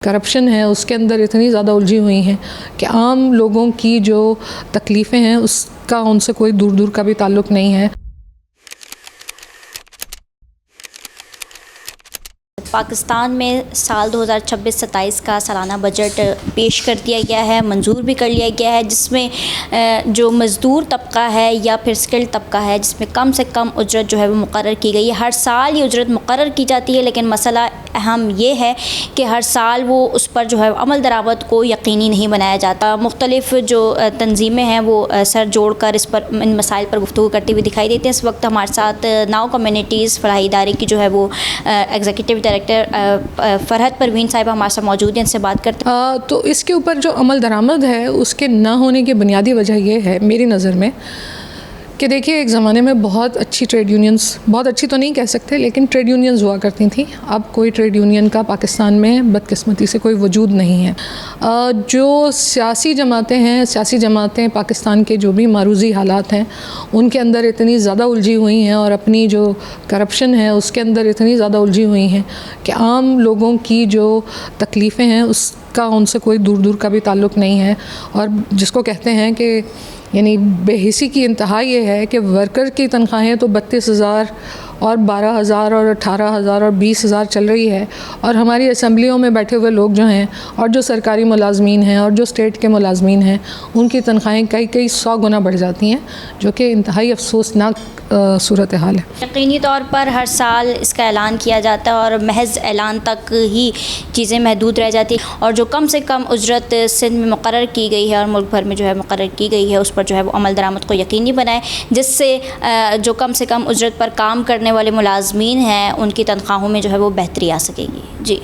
Corruption ہے اس کے اندر اتنی زیادہ الجھی ہوئی ہیں کہ عام لوگوں کی جو تکلیفیں ہیں اس کا ان سے کوئی دور دور کا بھی تعلق نہیں ہے۔ پاکستان میں سال 2026-27 کا سالانہ بجٹ پیش کر دیا گیا ہے، منظور بھی کر لیا گیا ہے، جس میں جو مزدور طبقہ ہے یا پھر اسکلڈ طبقہ ہے جس میں کم سے کم اجرت جو ہے وہ مقرر کی گئی ہے۔ ہر سال یہ اجرت مقرر کی جاتی ہے، لیکن مسئلہ اہم یہ ہے کہ ہر سال وہ اس پر جو ہے عمل درآمد کو یقینی نہیں بنایا جاتا۔ مختلف جو تنظیمیں ہیں وہ سر جوڑ کر اس پر ان مسائل پر گفتگو کرتے ہوئے دکھائی دیتے ہیں۔ اس وقت ہمارے ساتھ ناؤ کمیونٹیز فلاحی ادارے کی جو ہے وہ ایگزیکٹو ڈائریکٹر فرحت پروین صاحبہ ہمارے ساتھ موجود ہیں، ان سے بات کرتے ہیں۔ تو اس کے اوپر جو عمل درآمد ہے اس کے نہ ہونے کی بنیادی وجہ یہ ہے میری نظر میں کہ دیکھیے ایک زمانے میں بہت اچھی ٹریڈ یونینز، بہت اچھی تو نہیں کہہ سکتے لیکن ٹریڈ یونینز ہوا کرتی تھیں۔ اب کوئی ٹریڈ یونین کا پاکستان میں بدقسمتی سے کوئی وجود نہیں ہے۔ جو سیاسی جماعتیں پاکستان کے جو بھی معروضی حالات ہیں ان کے اندر اتنی زیادہ الجھی ہوئی ہیں اور اپنی جو کرپشن ہے اس کے اندر اتنی زیادہ الجھی ہوئی ہیں کہ عام لوگوں کی جو تکلیفیں ہیں اس کا ان سے کوئی دور دور کا بھی تعلق نہیں ہے، اور جس کو کہتے ہیں کہ یعنی بے حسی کی انتہا یہ ہے کہ ورکر کی تنخواہیں تو 32,000 اور 12,000 اور 18,000 اور 20,000 چل رہی ہے، اور ہماری اسمبلیوں میں بیٹھے ہوئے لوگ جو ہیں اور جو سرکاری ملازمین ہیں اور جو اسٹیٹ کے ملازمین ہیں ان کی تنخواہیں کئی 100 گنا بڑھ جاتی ہیں، جو کہ انتہائی افسوسناک صورتحال ہے۔ یقینی طور پر ہر سال اس کا اعلان کیا جاتا ہے اور محض اعلان تک ہی چیزیں محدود رہ جاتی ہیں، اور جو کم سے کم اجرت سندھ میں مقرر کی گئی ہے اور ملک بھر میں جو ہے مقرر کی گئی ہے اس پر جو ہے وہ عمل درآمد کو یقینی بنائے، جس سے جو کم سے کم اجرت پر کام کرنے والے ملازمین ہیں ان کی تنخواہوں میں جو ہے وہ بہتری آ سکے گی۔ جی